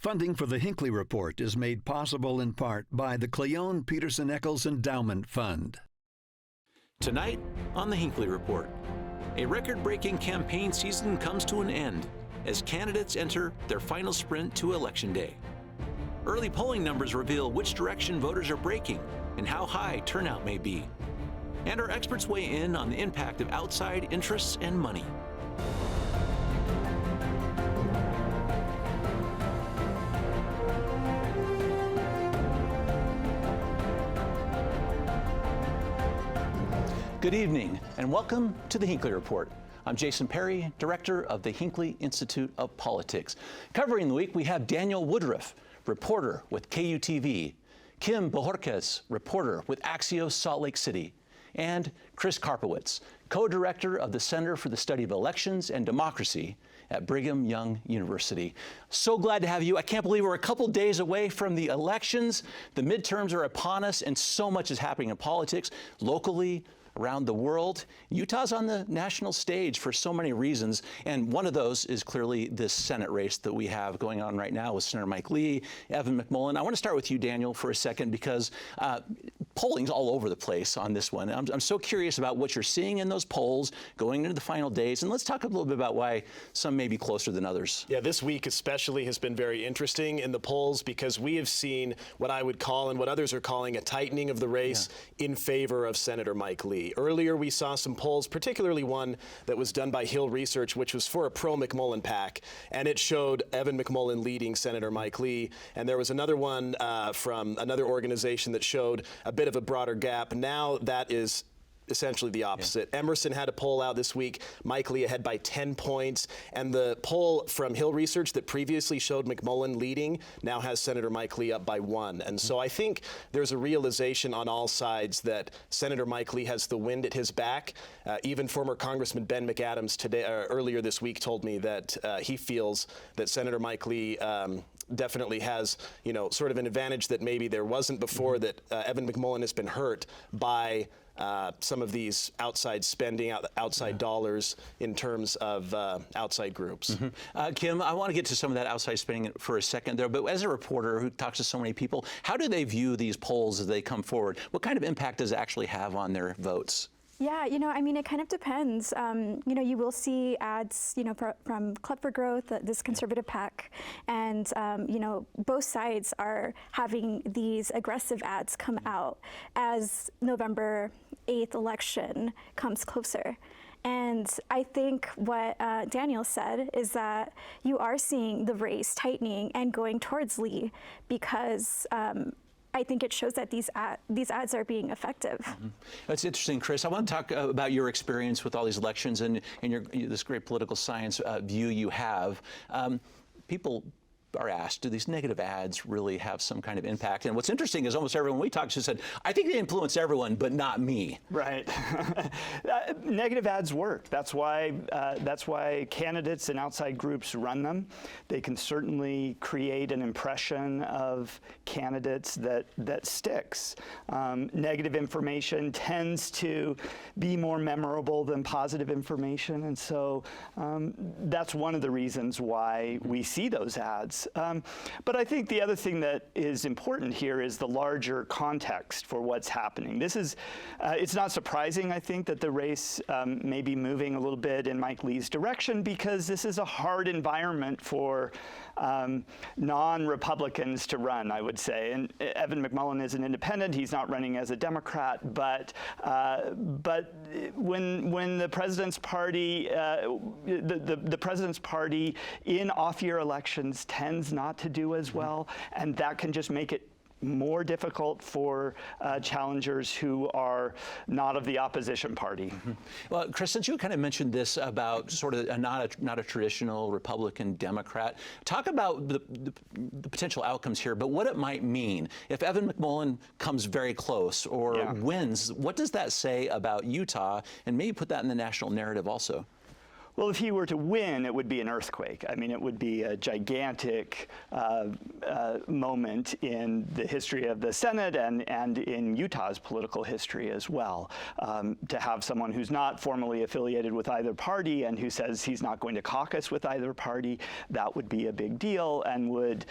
Funding for the Hinckley Report is made possible in part by the Cleone Peterson Eccles Endowment Fund. Tonight on the Hinckley Report, a record-breaking campaign season comes to an end as candidates enter their final sprint to Election Day. Early polling numbers reveal which direction voters are breaking and how high turnout may be. And our experts weigh in on the impact of outside interests and money. Good evening, and welcome to the Hinckley Report. I'm Jason Perry, director of the Hinckley Institute of Politics. Covering the week, we have Daniel Woodruff, reporter with KUTV, Kim Bojórquez, reporter with Axios Salt Lake City, and Chris Karpowitz, co-director of the Center for the Study of Elections and Democracy at Brigham Young University. So glad to have you. I can't believe we're a couple days away from the elections. The midterms are upon us, and so much is happening in politics, locally, around the world. Utah's on the national stage for so many reasons, and one of those is clearly this Senate race that we have going on right now with Senator Mike Lee, Evan McMullin. I want to start with you, Daniel, for a second, because polling's all over the place on this one. I'm so curious about what you're seeing in those polls going into the final days, and let's talk a little bit about why some may be closer than others. Yeah, this week especially has been very interesting in the polls because we have seen what I would call and what others are calling a tightening of the race in favor of Senator Mike Lee. Earlier, we saw some polls, particularly one that was done by Hill Research, which was for a pro-McMullin PAC, and it showed Evan McMullin leading Senator Mike Lee. And there was another one from another organization that showed a bit of a broader gap. Now that is essentially the opposite. Yeah. Emerson had a poll out this week, Mike Lee ahead by 10 points, and the poll from Hill Research that previously showed McMullin leading now has Senator Mike Lee up by 1. And so I think there's a realization on all sides that Senator Mike Lee has the wind at his back. Even former Congressman Ben McAdams earlier this week told me that he feels that Senator Mike Lee definitely has, sort of an advantage that maybe there wasn't before, that Evan McMullin has been hurt by some of these outside spending, outside dollars in terms of outside groups. Kim, I want to get to some of that outside spending for a second there, but as a reporter who talks to so many people, how do they view these polls as they come forward? What kind of impact does it actually have on their votes? Yeah, it kind of depends. You will see ads, from Club for Growth, this conservative PAC, and, both sides are having these aggressive ads come out as November 8th election comes closer. And I think what Daniel said is that you are seeing the race tightening and going towards Lee because I think it shows that these ads are being effective. That's interesting, Chris. I want to talk about your experience with all these elections and this great political science view you have. People are asked, do these negative ads really have some kind of impact? And what's interesting is almost everyone we talked to said, I think they influence everyone, but not me. Right. Negative ads work. That's why candidates and outside groups run them. They can certainly create an impression of candidates that sticks. Negative information tends to be more memorable than positive information, and so that's one of the reasons why we see those ads. But I think the other thing that is important here is the larger context for what's happening. This is, it's not surprising, I think, that the race may be moving a little bit in Mike Lee's direction, because this is a hard environment for non-Republicans to run, I would say. And Evan McMullin is an independent. He's not running as a Democrat. But when the president's party, the president's party in off-year elections tends not to do as well, and that can just make it more difficult for challengers who are not of the opposition party. Well, Chris, since you kind of mentioned this about sort of not a traditional Republican Democrat, talk about the potential outcomes here, but what it might mean if Evan McMullin comes very close or wins. What does that say about Utah, and maybe put that in the national narrative also? Well, if he were to win, it would be an earthquake. I mean, it would be a gigantic moment in the history of the Senate and in Utah's political history as well. To have someone who's not formally affiliated with either party and who says he's not going to caucus with either party, that would be a big deal and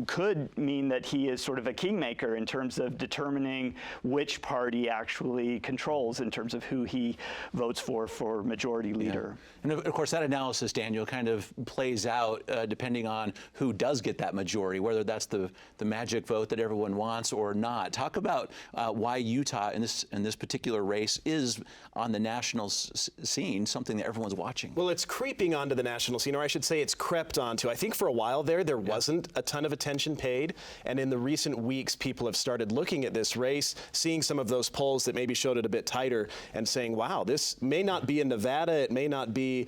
could mean that he is sort of a kingmaker in terms of determining which party actually controls in terms of who he votes for majority leader. And of course, that analysis, Daniel, kind of plays out depending on who does get that majority, whether that's the magic vote that everyone wants or not. Talk about why Utah in this particular race is on the national scene, something that everyone's watching. Well, it's creeping onto the national scene, or I should say it's crept onto. I think for a while there wasn't a ton of attention paid, and in the recent weeks, people have started looking at this race, seeing some of those polls that maybe showed it a bit tighter, and saying, wow, this may not be in Nevada, it may not be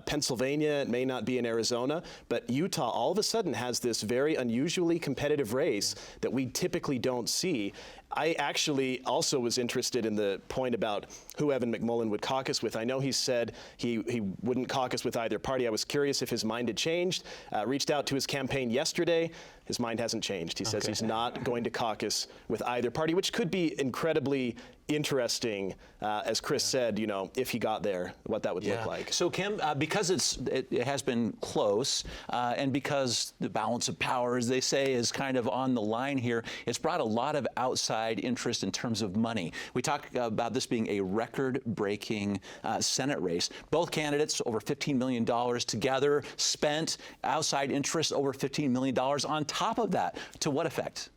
Pennsylvania, it may not be in Arizona, but Utah all of a sudden has this very unusually competitive race that we typically don't see. I actually also was interested in the point about who Evan McMullin would caucus with. I know he said he wouldn't caucus with either party. I was curious if his mind had changed. Reached out to his campaign yesterday. His mind hasn't changed. He says he's not going to caucus with either party, which could be incredibly interesting, as Chris said, you know, if he got there, what that would look like. So, Kim, because it has been close, and because the balance of power, as they say, is kind of on the line here, it's brought a lot of outside interest in terms of money. We talk about this being a record-breaking Senate race. Both candidates over $15 million together, spent outside interest over $15 million on top of that. To what effect?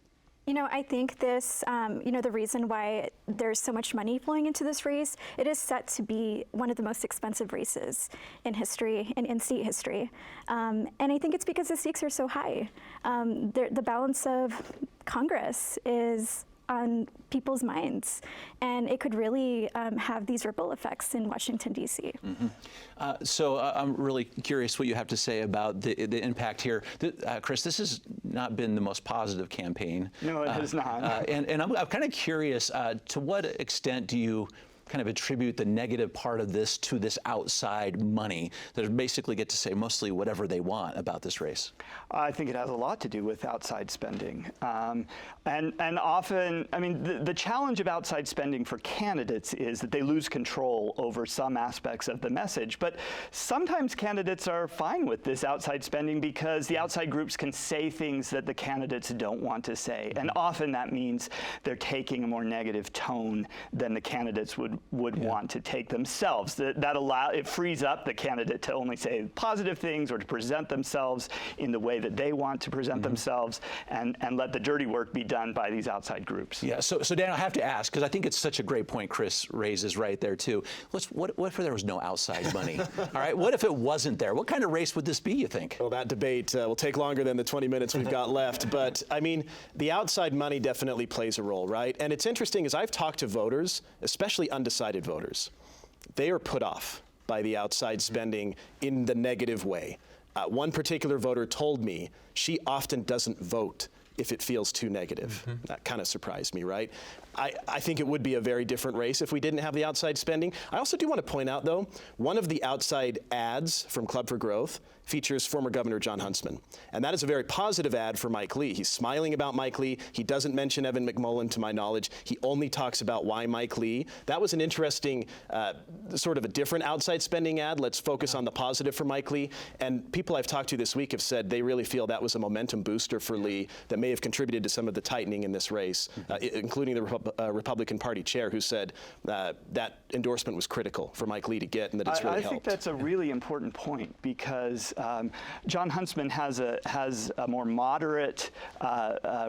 You know, I think this, the reason why there's so much money flowing into this race, it is set to be one of the most expensive races in history, in state history. And I think it's because the stakes are so high. The balance of Congress is on people's minds, and it could really have these ripple effects in Washington, D.C. So I'm really curious what you have to say about the impact here. Chris, this has not been the most positive campaign. No, it has not. And I'm kind of curious, to what extent do you kind of attribute the negative part of this to this outside money that basically get to say mostly whatever they want about this race? I think it has a lot to do with outside spending. And often, I mean, the challenge of outside spending for candidates is that they lose control over some aspects of the message. But sometimes candidates are fine with this outside spending because the outside groups can say things that the candidates don't want to say. And often that means they're taking a more negative tone than the candidates would want to take themselves. It frees up the candidate to only say positive things or to present themselves in the way that they want to present themselves, and let the dirty work be done by these outside groups. Yeah, so Dan, I have to ask, because I think it's such a great point Chris raises right there too. What if there was no outside money? All right, what if it wasn't there? What kind of race would this be, you think? Well, that debate will take longer than the 20 minutes we've got left, but I mean, the outside money definitely plays a role, right? And it's interesting, as I've talked to voters, especially undecided voters, they are put off by the outside spending in the negative way. One particular voter told me she often doesn't vote if it feels too negative. That kind of surprised me, right? I think it would be a very different race if we didn't have the outside spending. I also do want to point out, though, one of the outside ads from Club for Growth features former Governor Jon Huntsman. And that is a very positive ad for Mike Lee. He's smiling about Mike Lee. He doesn't mention Evan McMullin, to my knowledge. He only talks about why Mike Lee. That was an interesting, sort of a different outside spending ad. Let's focus on the positive for Mike Lee. And people I've talked to this week have said they really feel that was a momentum booster for Lee that may have contributed to some of the tightening in this race, including the Republican Party chair, who said that endorsement was critical for Mike Lee to get, and that it's really helped. I think that's a really important point, because Jon Huntsman has a more moderate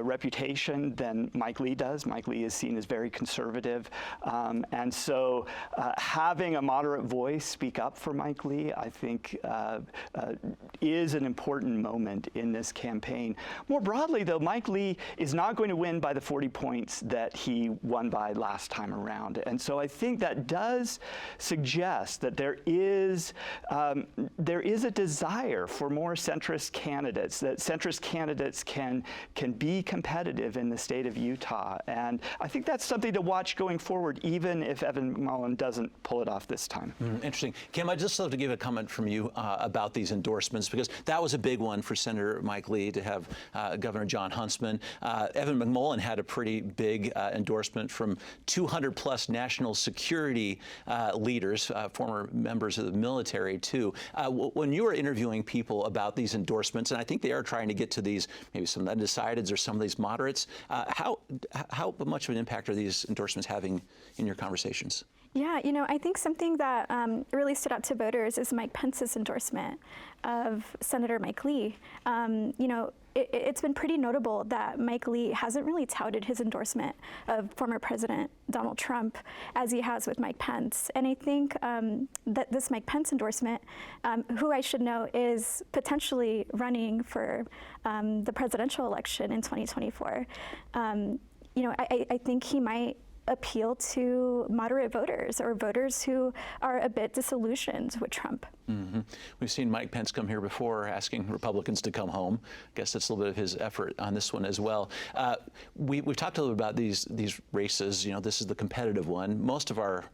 reputation than Mike Lee does. Mike Lee is seen as very conservative, and so having a moderate voice speak up for Mike Lee, I think, is an important moment in this campaign. More broadly, though, Mike Lee is not going to win by the 40 points that he he won by last time around. And so I think that does suggest that there is a desire for more centrist candidates, that centrist candidates can be competitive in the state of Utah. And I think that's something to watch going forward, even if Evan McMullin doesn't pull it off this time. Interesting. Kim, I'd just love to give a comment from you about these endorsements, because that was a big one for Senator Mike Lee to have Governor John Huntsman. Evan McMullin had a pretty big endorsement from 200+ national security leaders, former members of the military, too. When you were interviewing people about these endorsements, and I think they are trying to get to these, maybe some undecideds or some of these moderates, how much of an impact are these endorsements having in your conversations? Yeah, I think something that really stood out to voters is Mike Pence's endorsement of Senator Mike Lee. It's been pretty notable that Mike Lee hasn't really touted his endorsement of former President Donald Trump as he has with Mike Pence. And I think that this Mike Pence endorsement, who I should know is potentially running for the presidential election in 2024, I think he might appeal to moderate voters or voters who are a bit disillusioned with Trump. Mm-hmm. We've seen Mike Pence come here before asking Republicans to come home. I guess that's a little bit of his effort on this one as well. We've talked a little bit about these races. This is the competitive one. Most of our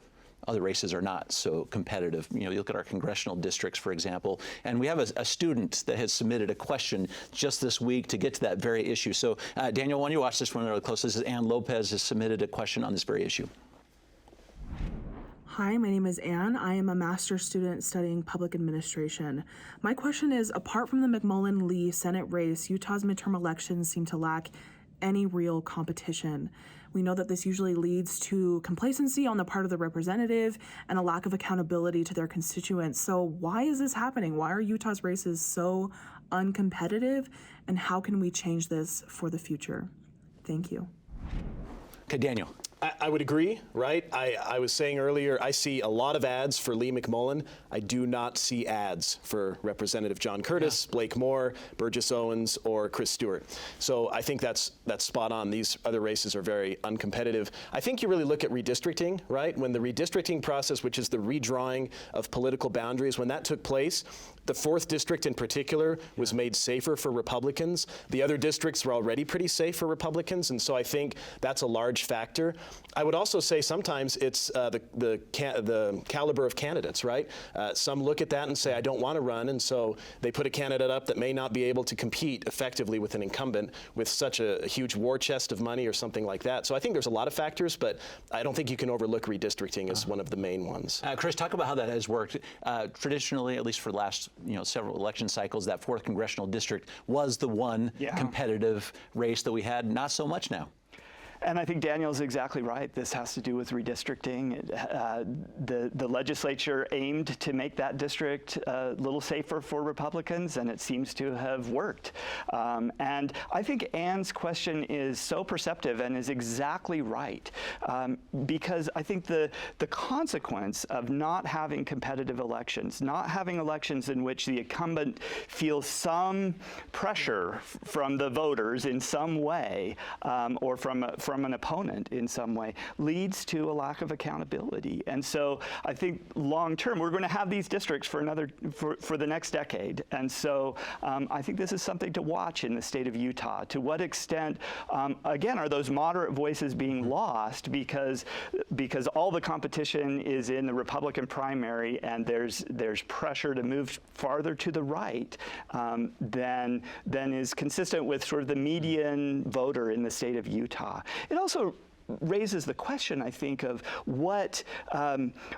other races are not so competitive. You look at our congressional districts, for example, and we have a student that has submitted a question just this week to get to that very issue. So, Daniel, why don't you watch this one really close? This is Ann Lopez has submitted a question on this very issue. Hi, my name is Ann. I am a master's student studying public administration. My question is, apart from the McMullin-Lee Senate race, Utah's midterm elections seem to lack any real competition. We know that this usually leads to complacency on the part of the representative and a lack of accountability to their constituents. So why is this happening? Why are Utah's races so uncompetitive? And how can we change this for the future? Thank you. Okay, Daniel. I would agree, right? I was saying earlier, I see a lot of ads for Lee McMullin. I do not see ads for Representative John Curtis, Blake Moore, Burgess Owens, or Chris Stewart. So I think that's spot on. These other races are very uncompetitive. I think you really look at redistricting, right? When the redistricting process, which is the redrawing of political boundaries, when that took place, the 4th district in particular was made safer for Republicans. The other districts were already pretty safe for Republicans, and so I think that's a large factor. I would also say sometimes it's the caliber of candidates, right? Some look at that and say, I don't want to run, and so they put a candidate up that may not be able to compete effectively with an incumbent with such a huge war chest of money or something like that. So I think there's a lot of factors, but I don't think you can overlook redistricting as one of the main ones. Chris, talk about how that has worked. Traditionally, at least for the last several election cycles, that 4th congressional district was the one competitive race that we had. Not so much now. And I think Daniel's exactly right. This has to do with redistricting. The legislature aimed to make that district a little safer for Republicans, and it seems to have worked. And I think Ann's question is so perceptive and is exactly right, because I think the consequence of not having competitive elections, not having elections in which the incumbent feels some pressure from the voters in some way, or from an opponent in some way, leads to a lack of accountability. And so I think long term, we're going to have these districts for the next decade. And so I think this is something to watch in the state of Utah. To what extent, again, are those moderate voices being lost because all the competition is in the Republican primary and there's pressure to move farther to the right than is consistent with sort of the median voter in the state of Utah. It also raises the question, I think, of what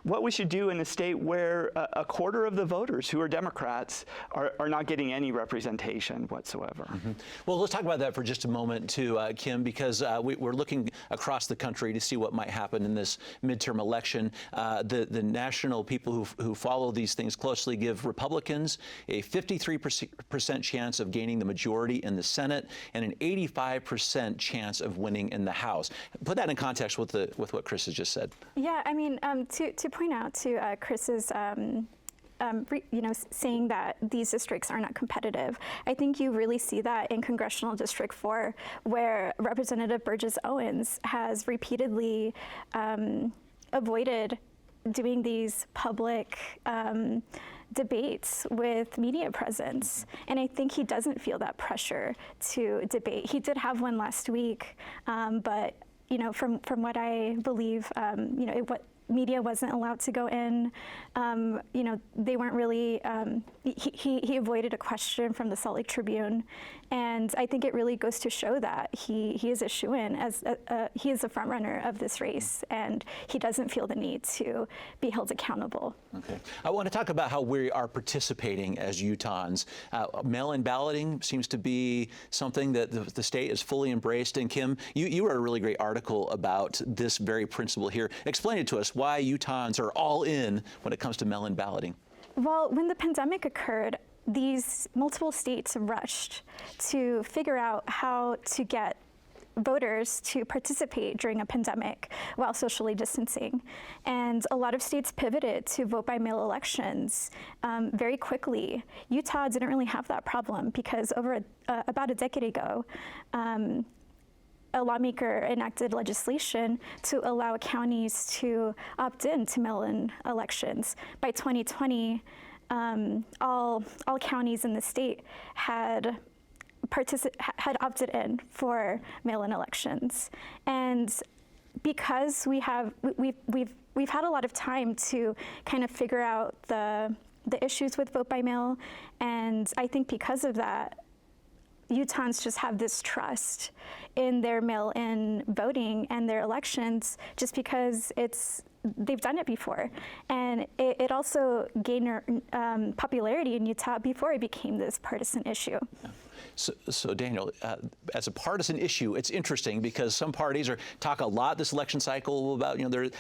we should do in a state where a quarter of the voters who are Democrats are not getting any representation whatsoever. Mm-hmm. Well, let's talk about that for just a moment, too, Kim, because we're looking across the country to see what might happen in this midterm election. The national people who follow these things closely give Republicans a 53% chance of gaining the majority in the Senate and an 85% chance of winning in the House. Put that in context with what Chris has just said. Yeah, I mean, to point out to Chris's saying that these districts are not competitive. I think you really see that in Congressional District 4, where Representative Burgess Owens has repeatedly avoided doing these public debates with media presence. And I think he doesn't feel that pressure to debate. He did have one last week, but from what I believe, media wasn't allowed to go in. They weren't really, he avoided a question from the Salt Lake Tribune. And I think it really goes to show that he is a shoo-in, as he is a front runner of this race, and he doesn't feel the need to be held accountable. Okay. I want to talk about how we are participating as Utahns. Mail-in balloting seems to be something that the state is fully embraced. And Kim, you wrote a really great article about this very principle here. Explain it to us, why Utahns are all in when it comes to mail-in balloting. Well, when the pandemic occurred, these multiple states rushed to figure out how to get voters to participate during a pandemic while socially distancing. And a lot of states pivoted to vote-by-mail elections very quickly. Utah didn't really have that problem because about a decade ago, a lawmaker enacted legislation to allow counties to opt in to mail-in elections. By 2020, all counties in the state had opted in for mail-in elections, and because we've had a lot of time to kind of figure out the issues with vote by mail, and I think because of that, Utahns just have this trust in their mail-in voting and their elections just because they've done it before. And it also gained popularity in Utah before it became this partisan issue. So Daniel, as a partisan issue, it's interesting because some parties talk a lot this election cycle about,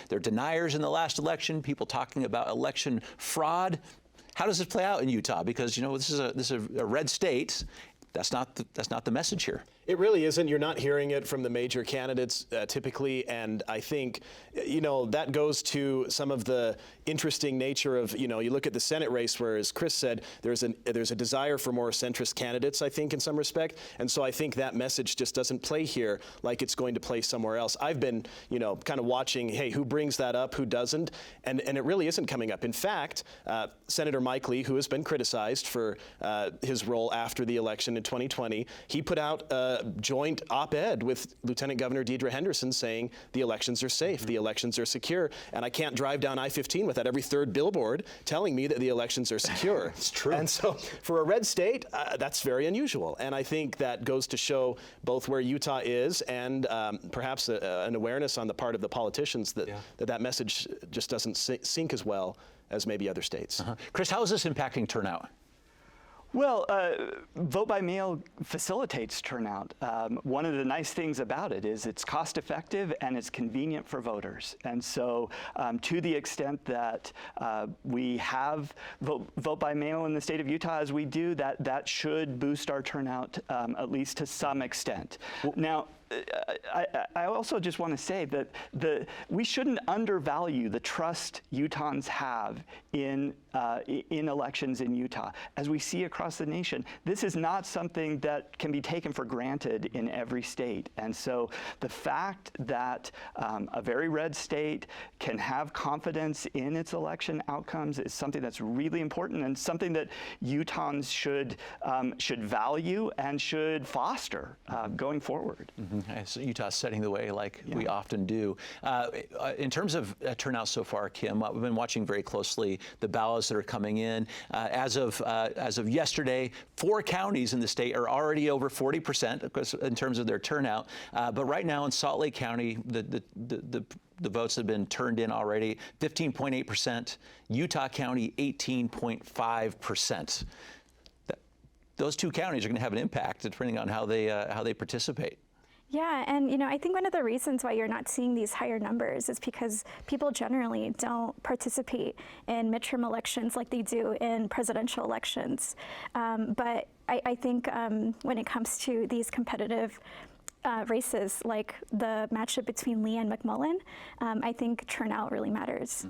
they're deniers in the last election, people talking about election fraud. How does this play out in Utah? Because, this is a red state. That's not the message here. It really isn't. You're not hearing it from the major candidates typically, and I think, that goes to some of the interesting nature of, you look at the Senate race where, as Chris said, there's a desire for more centrist candidates, I think, in some respect, and so I think that message just doesn't play here like it's going to play somewhere else. I've been, kind of watching, hey, who brings that up, who doesn't, and it really isn't coming up. In fact, Senator Mike Lee, who has been criticized for his role after the election in 2020, he put out joint op-ed with Lieutenant Governor Deidre Henderson saying the elections are safe, the elections are secure, and I can't drive down I-15 without every third billboard telling me that the elections are secure. It's true. And so for a red state, that's very unusual. And I think that goes to show both where Utah is and perhaps an awareness on the part of the politicians that message just doesn't sink as well as maybe other states. Chris, how is this impacting turnout? Well, vote by mail facilitates turnout. One of the nice things about it is it's cost effective and it's convenient for voters. And so to the extent that we have vote by mail in the state of Utah as we do, that should boost our turnout at least to some extent. Now, I also just want to say that we shouldn't undervalue the trust Utahns have in elections in Utah. As we see across the nation, this is not something that can be taken for granted in every state. And so the fact that a very red state can have confidence in its election outcomes is something that's really important and something that Utahns should value and should foster going forward. So Utah's setting the way like we often do. In terms of turnout so far, Kim, we've been watching very closely the ballots that are coming in. As of yesterday, 4 counties in the state are already over 40% in terms of their turnout. But right now in Salt Lake County, the votes have been turned in already, 15.8%. Utah County, 18.5%. Those 2 counties are going to have an impact depending on how they participate. Yeah, and I think one of the reasons why you're not seeing these higher numbers is because people generally don't participate in midterm elections like they do in presidential elections. But I think when it comes to these competitive races like the matchup between Lee and McMullen, I think turnout really matters.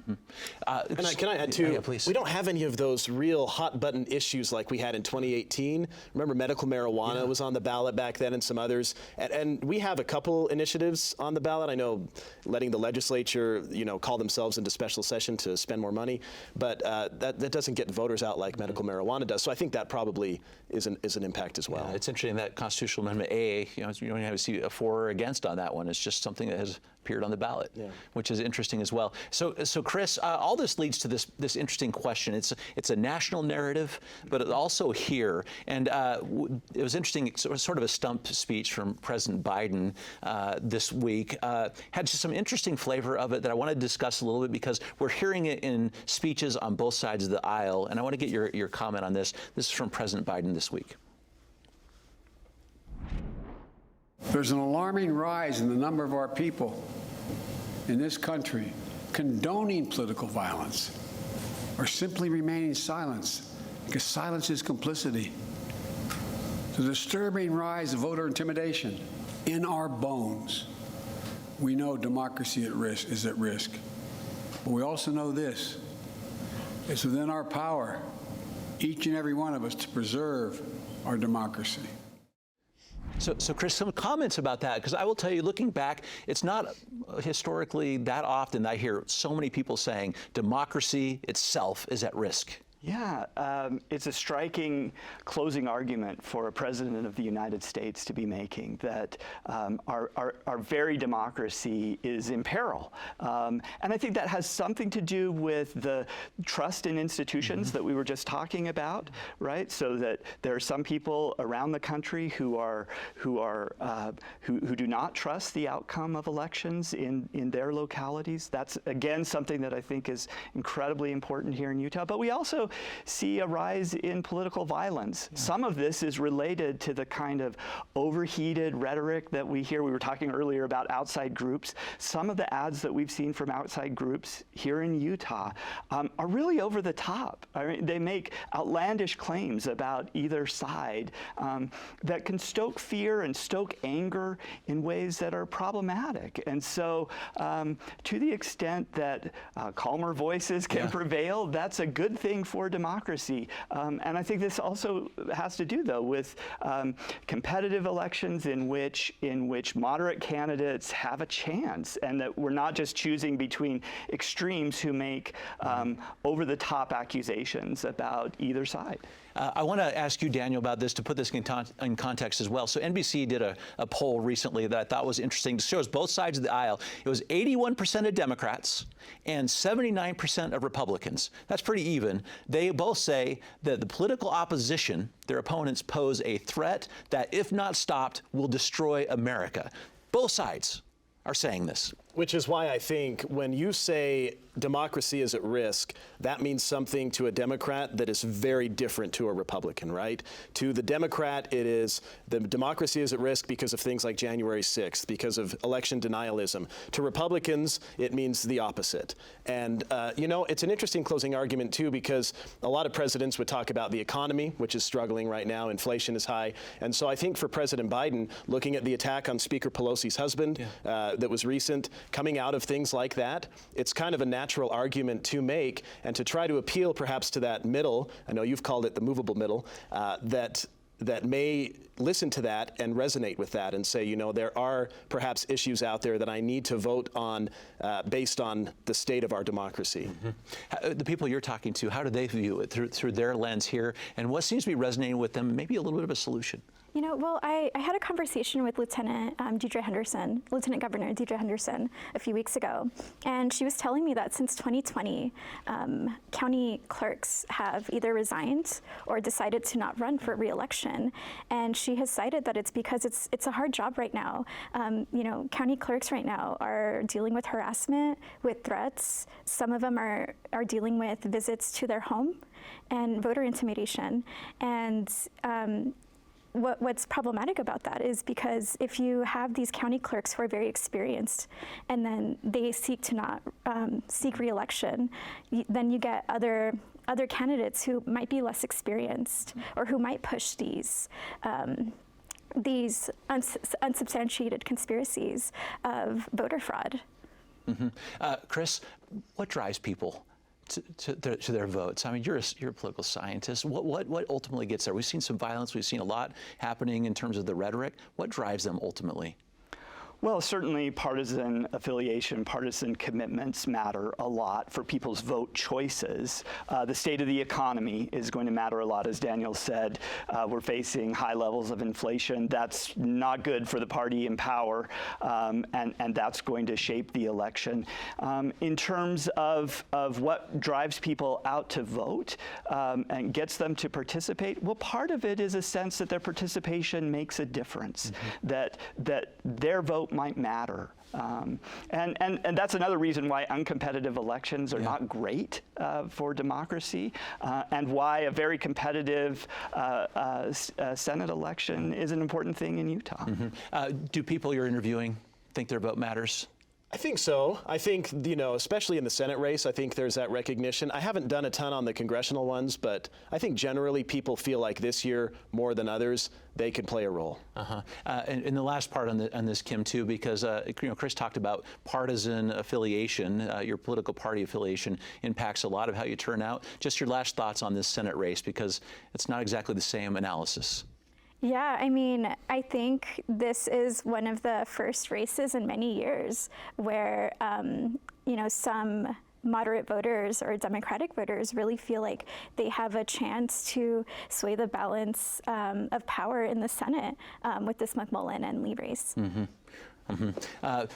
Can I add too? Yeah, please. We don't have any of those real hot button issues like we had in 2018. Remember, medical marijuana was on the ballot back then, and some others. And we have a couple initiatives on the ballot. I know letting the legislature, call themselves into special session to spend more money, but that doesn't get voters out like medical marijuana does. So I think that probably is an impact as well. Yeah, it's interesting that constitutional amendment A, you don't have to see a for or against on that one. It's just something that has appeared on the ballot, which is interesting as well. So Chris, all this leads to this interesting question. It's a national narrative, but it also here, and it was interesting, sort of a stump speech from President Biden this week. Had just some interesting flavor of it that I want to discuss a little bit, because we're hearing it in speeches on both sides of the aisle, and I want to get your comment on this. This is from President Biden this week. There's an alarming rise in the number of our people in this country condoning political violence or simply remaining silent, because silence is complicity. The disturbing rise of voter intimidation in our bones. We know democracy is at risk, but we also know this: it's within our power, each and every one of us, to preserve our democracy. So Chris, some comments about that, because I will tell you, looking back, it's not historically that often that I hear so many people saying democracy itself is at risk. Yeah, it's a striking closing argument for a president of the United States to be making, that our very democracy is in peril. And I think that has something to do with the trust in institutions that we were just talking about, right? So that there are some people around the country who do not trust the outcome of elections in their localities. That's, again, something that I think is incredibly important here in Utah. But we also see a rise in political violence. Yeah. Some of this is related to the kind of overheated rhetoric that we hear. We were talking earlier about outside groups. Some of the ads that we've seen from outside groups here in Utah are really over the top. I mean, they make outlandish claims about either side that can stoke fear and stoke anger in ways that are problematic. And so to the extent that calmer voices can prevail, that's a good thing for democracy. And I think this also has to do, though, with competitive elections in which moderate candidates have a chance, and that we're not just choosing between extremes who make over-the-top accusations about either side. I want to ask you, Daniel, about this, to put this in context as well. So NBC did a poll recently that I thought was interesting. It shows both sides of the aisle. It was 81% of Democrats and 79% of Republicans. That's pretty even. They both say that the political opposition, their opponents, pose a threat that, if not stopped, will destroy America. Both sides are saying this. Which is why I think when you say democracy is at risk, that means something to a Democrat that is very different to a Republican, right? To the Democrat, it is the democracy is at risk because of things like January 6th, because of election denialism. To Republicans, it means the opposite. And, it's an interesting closing argument, too, because a lot of presidents would talk about the economy, which is struggling right now. Inflation is high. And so I think for President Biden, looking at the attack on Speaker Pelosi's husband that was recent, coming out of things like that, it's kind of a natural argument to make, and to try to appeal perhaps to that middle, I know you've called it the movable middle, that may listen to that and resonate with that and say, there are perhaps issues out there that I need to vote on based on the state of our democracy. The people you're talking to, how do they view it through their lens here, and what seems to be resonating with them, maybe a little bit of a solution? Well, I had a conversation with Lieutenant Governor Deidre Henderson a few weeks ago, and she was telling me that since 2020, county clerks have either resigned or decided to not run for re-election, and she has cited that it's because it's a hard job right now. County clerks right now are dealing with harassment, with threats. Some of them are dealing with visits to their home and voter intimidation, and what's problematic about that is because if you have these county clerks who are very experienced and then they seek to not seek re-election, then you get other candidates who might be less experienced or who might push these these unsubstantiated conspiracies of voter fraud. Chris, what drives people to their votes? I mean, you're a political scientist. What ultimately gets there? We've seen some violence. We've seen a lot happening in terms of the rhetoric. What drives them ultimately? Well, certainly partisan affiliation, partisan commitments matter a lot for people's vote choices. The state of the economy is going to matter a lot. As Daniel said, we're facing high levels of inflation. That's not good for the party in power, and that's going to shape the election. In terms of what drives people out to vote and gets them to participate, well, part of it is a sense that their participation makes a difference, that their vote might matter. And that's another reason why uncompetitive elections are not great for democracy, and why a very competitive Senate election is an important thing in Utah. Do people you're interviewing think their vote matters? I think so. I think, especially in the Senate race, I think there's that recognition. I haven't done a ton on the congressional ones, but I think generally people feel like this year, more than others, they could play a role. And the last part on this, Kim, too, because Chris talked about partisan affiliation. Your political party affiliation impacts a lot of how you turn out. Just your last thoughts on this Senate race, because it's not exactly the same analysis. Yeah, I mean, I think this is one of the first races in many years where, some moderate voters or Democratic voters really feel like they have a chance to sway the balance of power in the Senate with this McMullin and Lee race.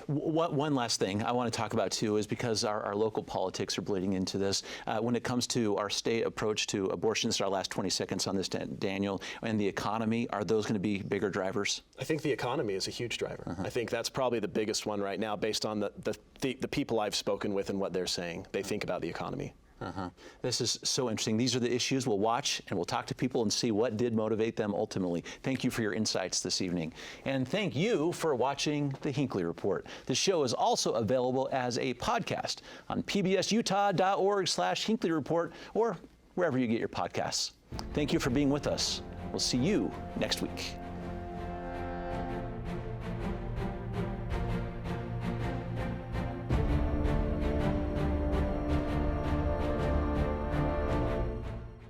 One last thing I want to talk about, too, is because our local politics are bleeding into this. When it comes to our state approach to abortion, this is our last 20 seconds on this, Daniel, and the economy, are those going to be bigger drivers? I think the economy is a huge driver. I think that's probably the biggest one right now, based on the people I've spoken with and what they're saying. They think about the economy. This is so interesting. These are the issues we'll watch, and we'll talk to people and see what did motivate them ultimately. Thank you for your insights this evening. And thank you for watching the Hinckley Report. The show is also available as a podcast on pbsutah.org/Hinckley Report or wherever you get your podcasts. Thank you for being with us. We'll see you next week.